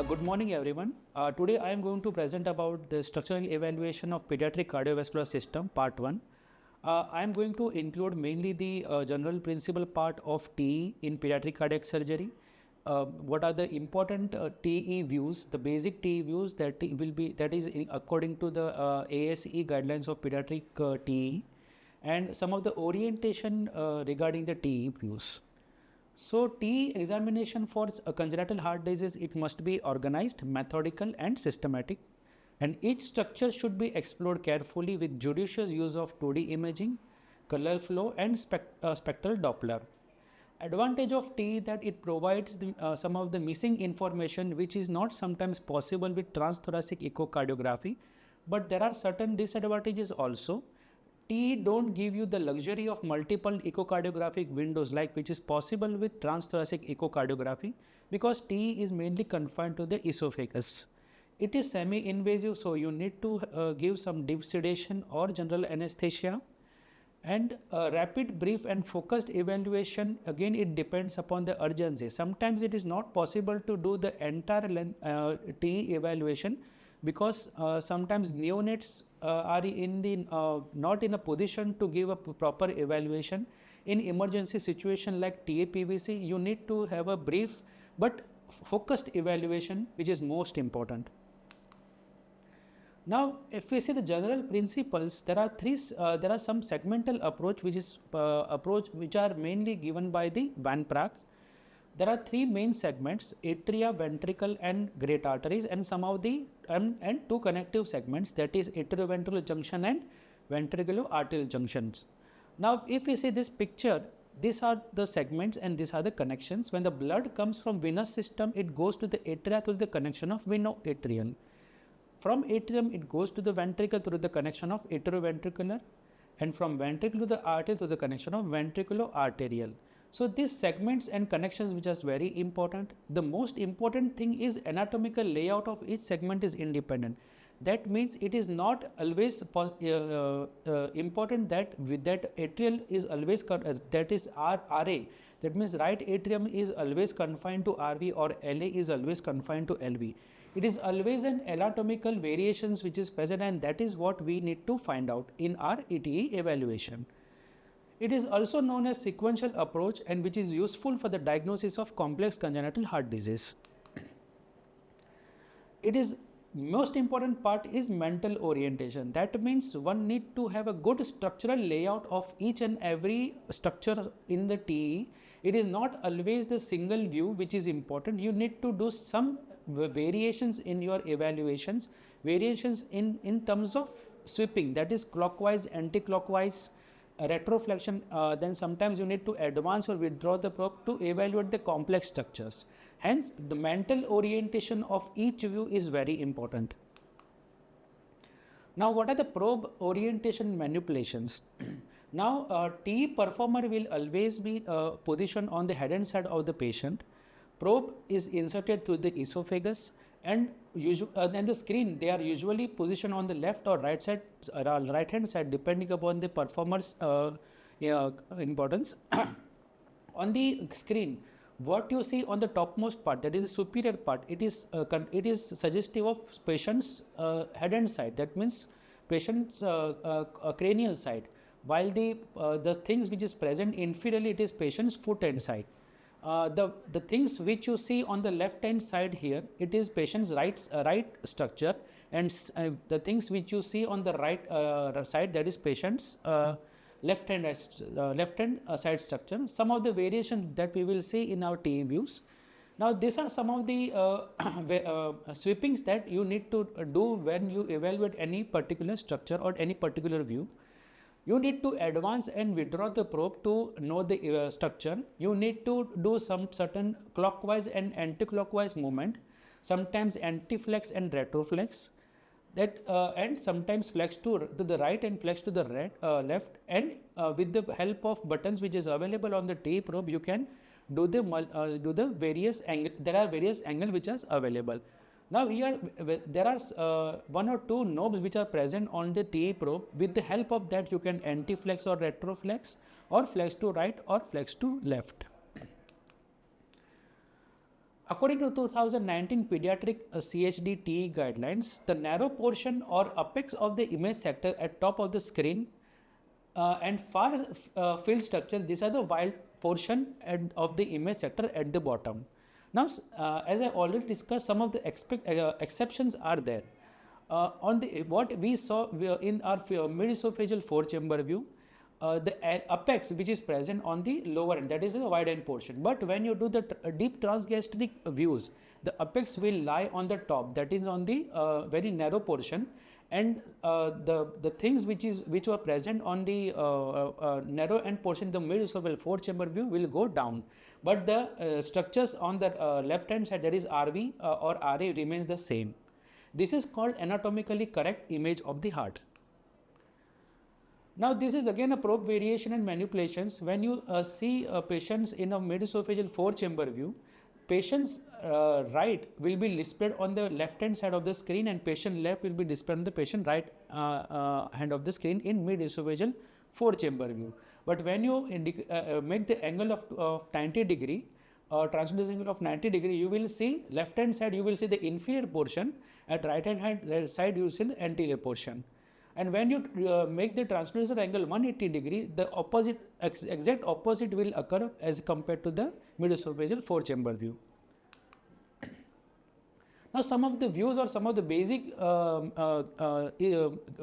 Good morning everyone. Today I am going to present about the structural evaluation of pediatric cardiovascular system part 1. I am going to include mainly the general principle part of TE in pediatric cardiac surgery. What are the important TE views, the basic TE views that is according to the ASE guidelines of pediatric TE, and some of the orientation regarding the TE views. So, TE examination for a congenital heart disease, it must be organized, methodical and systematic, and each structure should be explored carefully with judicious use of 2D imaging, color flow and spectral Doppler. Advantage of TE that it provides some of the missing information which is not sometimes possible with transthoracic echocardiography, but there are certain disadvantages also. TE don't give you the luxury of multiple echocardiographic windows like which is possible with transthoracic echocardiography, because TE is mainly confined to the esophagus. It is semi-invasive, so you need to give some deep sedation or general anesthesia. And rapid, brief and focused evaluation, again it depends upon the urgency. Sometimes it is not possible to do the entire TE evaluation, because sometimes neonates are in the not in a position to give a proper evaluation. In emergency situation like TAPVC, you need to have a brief but focused evaluation, which is most important. Now, if we see the general principles, there are some segmental approach which are mainly given by the Van Praag. There are three main segments: atria, ventricle and great arteries, and some of the and two connective segments, that is atrioventricular junction and ventriculo-arterial junctions. Now, if we see this picture, these are the segments and these are the connections. When the blood comes from venous system, it goes to the atria through the connection of veno-atrial. From atrium, it goes to the ventricle through the connection of atrioventricular, and from ventricle to the artery through the connection of ventriculo-arterial. So these segments and connections which are very important. The most important thing is anatomical layout of each segment is independent. That means it is not always important that with that atrial is always that is RA. That means right atrium is always confined to RV, or LA is always confined to LV. It is always an anatomical variations which is present, and that is what we need to find out in our ETE evaluation. It is also known as sequential approach, and which is useful for the diagnosis of complex congenital heart disease. It is most important part is mental orientation. That means one need to have a good structural layout of each and every structure in the TE. It is not always the single view which is important. You need to do some variations in your evaluations, variations in terms of sweeping, that is clockwise, anti-clockwise, retroflexion. Then sometimes you need to advance or withdraw the probe to evaluate the complex structures. Hence, the mental orientation of each view is very important. Now, what are the probe orientation manipulations? Now, TE performer will always be positioned on the head and side of the patient. Probe is inserted through the esophagus, and the screen, they are usually positioned on the left or right side, right hand side, depending upon the performer's importance. On the screen, what you see on the topmost part, that is the superior part, it is suggestive of patient's head and side. That means patient's cranial side, while the things which is present inferiorly, it is patient's foot and side. The things which you see on the left hand side here, it is patient's right structure, and the things which you see on the right side, that is patient's left hand side structure. Some of the variations that we will see in our TE views. Now, these are some of the sweepings that you need to do when you evaluate any particular structure or any particular view. You need to advance and withdraw the probe to know the structure. You need to do some certain clockwise and anti-clockwise movement, sometimes anti-flex and retroflex, that and sometimes flex to the right and flex to the left, and with the help of buttons which is available on the TE probe, you can do the various angle. There are various angles which are available. Now here there are one or two knobs which are present on the TE probe. With the help of that, you can anti-flex or retroflex, or flex to right or flex to left. According to 2019 Pediatric CHD-TE guidelines, the narrow portion or apex of the image sector at top of the screen and far field structure, these are the wild portion of the image sector at the bottom. Now, as I already discussed, some of the exceptions are there. On the what we saw in our mid-esophageal four-chamber view, the apex which is present on the lower end, that is the wide end portion. But when you do the deep transgastric views, the apex will lie on the top, that is on the very narrow portion, and the things which were present on the narrow end portion, the mid-esophageal four-chamber view, will go down. But the structures on the left hand side, that is RV or RA, remains the same. This is called anatomically correct image of the heart. Now, this is again a probe variation and manipulations. When you see patients in a mid-esophageal four-chamber view, patient's right will be displayed on the left hand side of the screen, and patient left will be displayed on the patient right hand of the screen in mid-esophageal four-chamber view. But when you make the angle of 90 degree, translucent angle of 90 degree, you will see left hand side, you will see the inferior portion, at right hand side you will see the anterior portion. And when you make the translucent angle 180 degree, the opposite, exact opposite will occur as compared to the mid-esophageal four-chamber view. Now, some of the views or some of the basic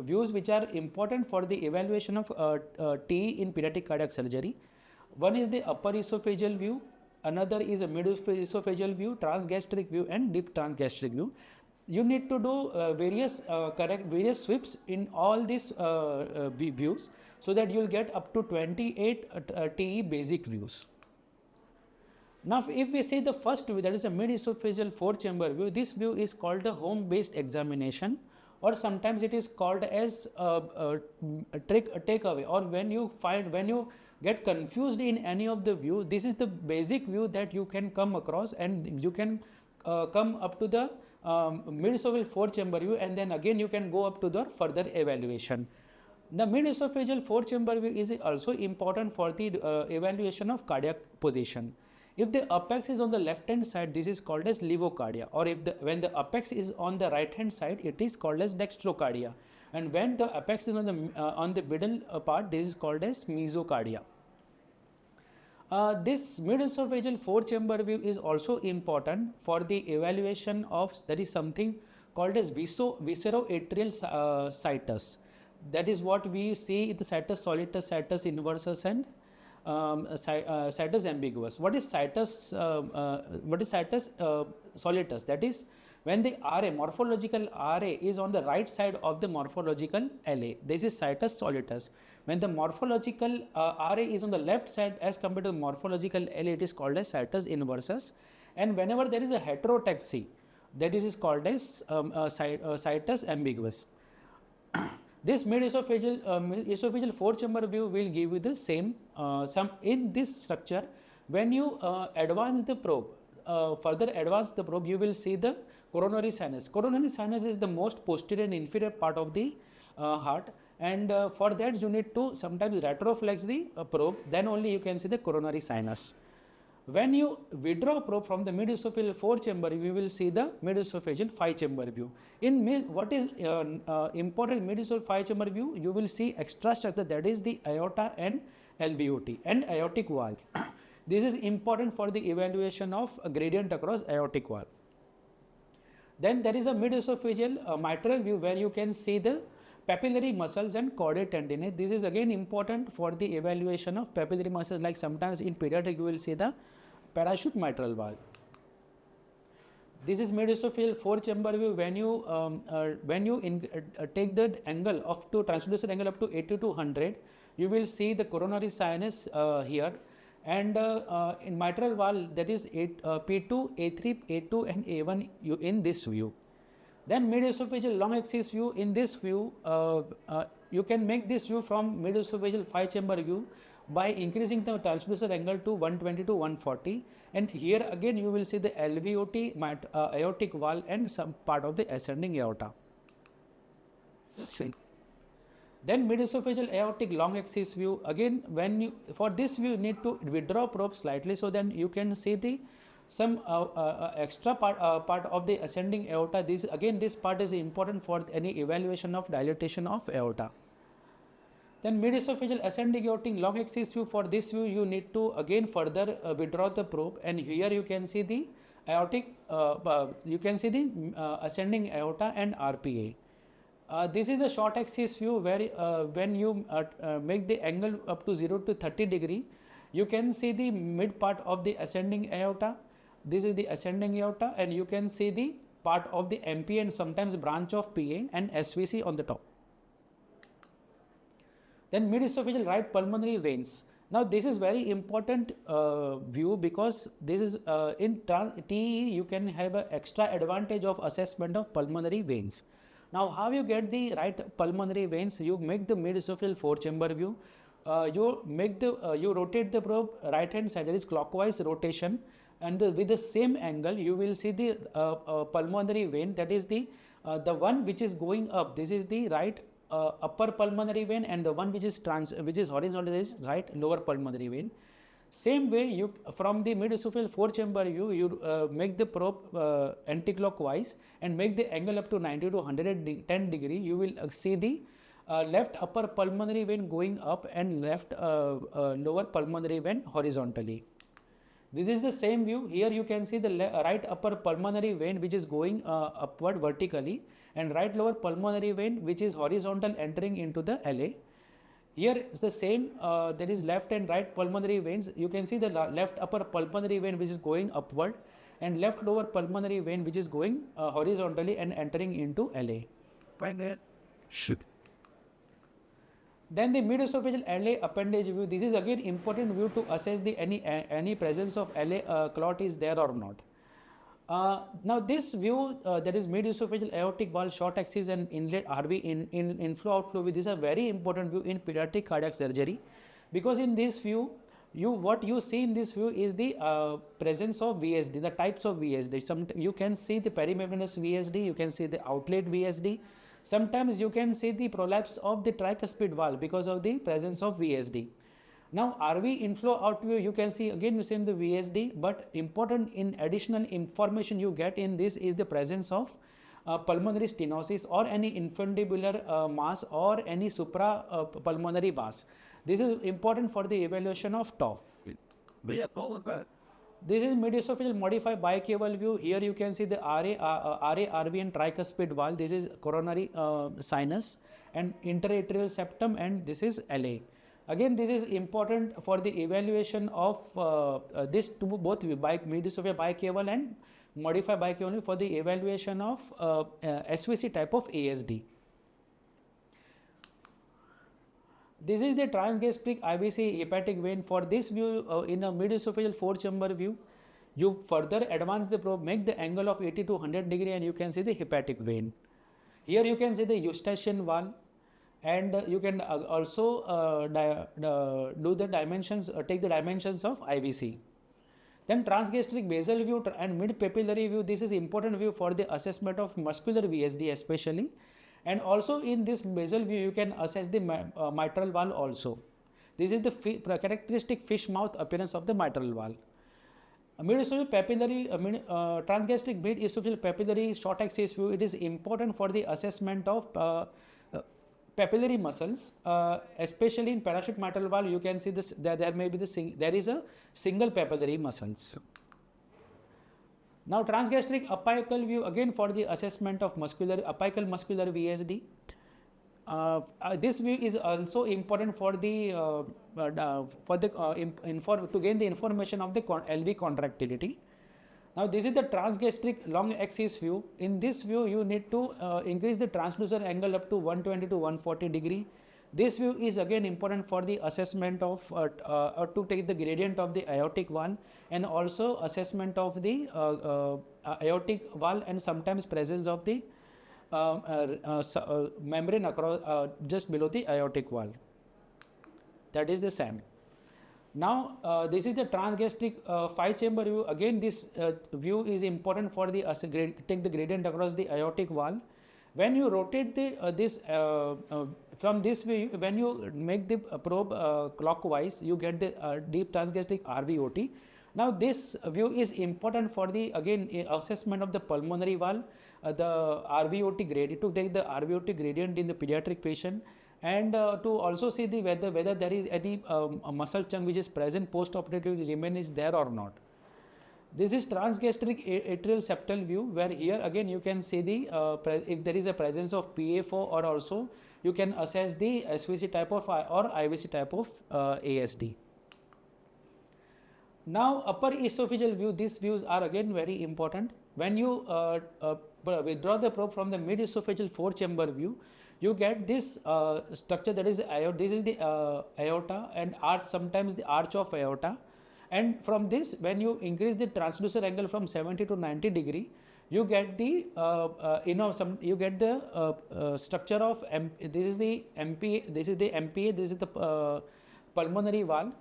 views which are important for the evaluation of TE in pediatric cardiac surgery. One is the upper esophageal view, another is a mid-esophageal view, transgastric view, and deep transgastric view. You need to do various sweeps in all these views, so that you will get up to 28 TE basic views. Now, if we say the first view, that is a mid-esophageal four-chamber view, this view is called the home-based examination, or sometimes it is called as takeaway. Or when you get confused in any of the view, this is the basic view that you can come across, and you can come up to the mid-esophageal four-chamber view, and then again you can go up to the further evaluation. The mid-esophageal four-chamber view is also important for the evaluation of cardiac position. If the apex is on the left hand side, this is called as levocardia, or when the apex is on the right hand side, it is called as dextrocardia, and when the apex is on the middle part, this is called as mesocardia. This mid-esophageal four-chamber view is also important for the evaluation of, that is something called as visceroatrial situs. That is what we see in the situs solitus, situs inversus, and situs ambiguous. What is situs solitus? That is when the RA, morphological RA, is on the right side of the morphological LA. This is situs solitus. When the morphological RA is on the left side as compared to the morphological LA, it is called as situs inversus. And whenever there is a heterotaxy, that is called as situs ambiguous. This mid-esophageal four-chamber view will give you the same. In this structure, when you advance the probe, further advance the probe, you will see the coronary sinus. Coronary sinus is the most posterior and inferior part of the heart, and for that you need to sometimes retroflex the probe, then only you can see the coronary sinus. When you withdraw probe from the mid-esophageal four-chamber, we will see the mid-esophageal five-chamber view. In what is important mid-esophageal five-chamber view, you will see extra structure, that is the aorta and LVOT and aortic valve. This is important for the evaluation of a gradient across aortic valve. Then there is a mid-esophageal mitral view, where you can see the papillary muscles and chordae tendineae. This is again important for the evaluation of papillary muscles, like sometimes in pediatric you will see the parachute mitral valve. This is mid-esophageal four-chamber view. When you take the angle of translucent angle up to 80 to 100, you will see the coronary sinus here, and in mitral valve, that is P2, A3, A2 and A1 in this view. Then mid-esophageal long axis view. In this view, you can make this view from mid-esophageal five-chamber view by increasing the translucent angle to 120 to 140, and here again you will see the LVOT, aortic valve and some part of the ascending aorta. Then mid-esophageal aortic long axis view. Again, for this view you need to withdraw probe slightly, so then you can see the some extra part of the ascending aorta. This part is important for any evaluation of dilatation of aorta. Then mid-esophageal ascending aortic long axis view. For this view, you need to again further withdraw the probe, and here you can see the aortic, ascending aorta and RPA. This is the short axis view where when you make the angle up to 0 to 30 degree, you can see the mid part of the ascending aorta. This is the ascending aorta, and you can see the part of the MP and sometimes branch of PA and SVC on the top. Then mid-esophageal right pulmonary veins. Now this is very important view, because this is in TE you can have an extra advantage of assessment of pulmonary veins. Now how you get the right pulmonary veins? You make the mid-esophageal 4-chamber view. You rotate the probe right hand side, that is clockwise rotation, and with the same angle you will see the pulmonary vein, that is the one which is going up. This is the right upper pulmonary vein, and the one which is horizontal is right lower pulmonary vein. Same way, you from the mid-esophageal 4-chamber view, you make the probe anti-clockwise and make the angle up to 90 to 110 degree. You will see the left upper pulmonary vein going up and left lower pulmonary vein horizontally. This is the same view. Here you can see the right upper pulmonary vein which is going upward vertically, and right lower pulmonary vein which is horizontal entering into the LA. Here is the same, there is left and right pulmonary veins. You can see the left upper pulmonary vein which is going upward, and left lower pulmonary vein which is going horizontally and entering into LA. Then the mid-esophageal LA appendage view. This is again important view to assess the any presence of LA clot is there or not. Now this view, that is mid-esophageal aortic valve short axis and inlet RV in inflow outflow view. These are very important view in pediatric cardiac surgery, because in this view what you see in this view is the presence of VSD, the types of VSD. You can see the perimembranous VSD, you can see the outlet VSD. Sometimes you can see the prolapse of the tricuspid valve because of the presence of VSD. Now RV inflow out view, you can see again the same the VSD, but important in additional information you get in this is the presence of pulmonary stenosis or any infundibular mass or any supra pulmonary mass. This is important for the evaluation of TOF. This is mid-esophageal modified bicaval view. Here you can see the RV and tricuspid valve. This is coronary sinus and interatrial septum, and this is LA. Again, this is important for the evaluation of this both mid-esophageal bicaval and modified bicaval for the evaluation of SVC type of ASD. This is the transgastric IVC hepatic vein. For this view, in a mid-esophageal 4-chamber view, you further advance the probe, make the angle of 80 to 100 degree, and you can see the hepatic vein. Here you can see the Eustachian valve, and you can also do the dimensions, take the dimensions of IVC. Then transgastric basal view and mid-papillary view. This is important view for the assessment of muscular VSD especially. And also in this basal view, you can assess the mitral valve also. This is the characteristic fish mouth appearance of the mitral valve. Mid-esophageal papillary, transgastric mid-esophageal papillary short axis view. It is important for the assessment of papillary muscles, especially in parachute mitral valve. You can see this. There may be there is a single papillary muscles. Now transgastric apical view, again for the assessment of apical muscular VSD. This view is also important for the to gain the information of the LV contractility. Now this is the transgastric long axis view. In this view, you need to increase the transducer angle up to 120 to 140 degree. This view is again important for the assessment of to take the gradient of the aortic valve, and also assessment of the aortic valve and sometimes presence of the membrane across just below the aortic valve. That is the SAM. Now this is the transgastric 5-chamber view. Again, this view is important for the take the gradient across the aortic valve. When you rotate the from this way, when you make the probe clockwise, you get the deep transgastric RVOT. Now this view is important for the again assessment of the pulmonary wall, the RVOT gradient, to take the RVOT gradient in the pediatric patient, and to also see the whether there is any muscle chunk which is present post-operatively remain is there or not. This is transgastric atrial septal view, where here again you can see the if there is a presence of PA4, or also you can assess the SVC type of or IVC type of ASD. Now upper esophageal view, these views are again very important. When you withdraw the probe from the mid esophageal 4-chamber view, you get this structure, that is aorta. This is the aorta and arch, sometimes the arch of aorta. And from this, when you increase the transducer angle from 70 to 90 degree, you get the you get the structure of this is the MPA, this is the MPA, this is the pulmonary wall.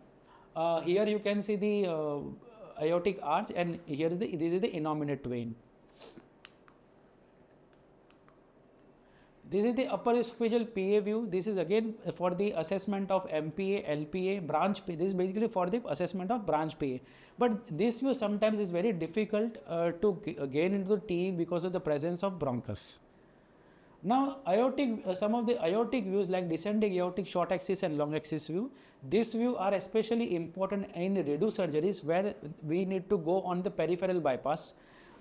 Here you can see the aortic arch, and here is this is the innominate vein. This is the upper esophageal PA view. This is again for the assessment of MPA, LPA, branch PA. This is basically for the assessment of branch PA. But this view sometimes is very difficult to gain into the TE because of the presence of bronchus. Now, some of the aortic views like descending aortic short axis and long axis view, this view are especially important in reduced surgeries where we need to go on the peripheral bypass.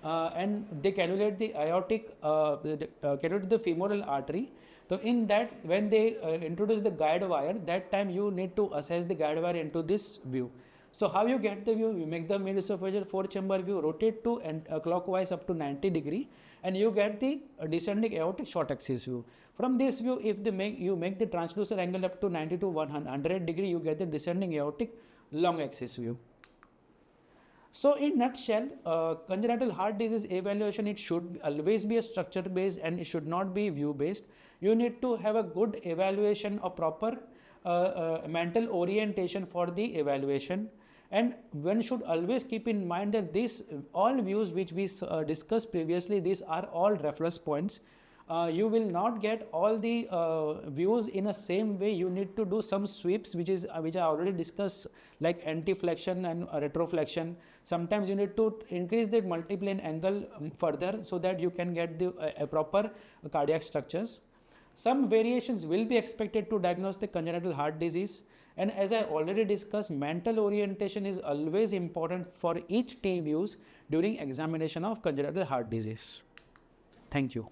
And they cannulate the aortic, cannulate the femoral artery. So in that, when they introduce the guide wire, that time you need to assess the guide wire into this view. So how you get the view? You make the mid esophageal 4-chamber view, rotate to clockwise up to 90 degree, and you get the descending aortic short axis view. From this view, if you make the transducer angle up to 90 to 100 degree, you get the descending aortic long axis view. So in nutshell, congenital heart disease evaluation, it should always be a structure based and it should not be view based. You need to have a good evaluation or proper mental orientation for the evaluation, and one should always keep in mind that these all views which we discussed previously, these are all reference points. You will not get all the views in a same way. You need to do some sweeps which I already discussed, like anti-flexion and retroflexion. Sometimes you need to increase the multiplane angle further so that you can get the proper cardiac structures. Some variations will be expected to diagnose the congenital heart disease, and as I already discussed, mental orientation is always important for each T views during examination of congenital heart disease. Thank you.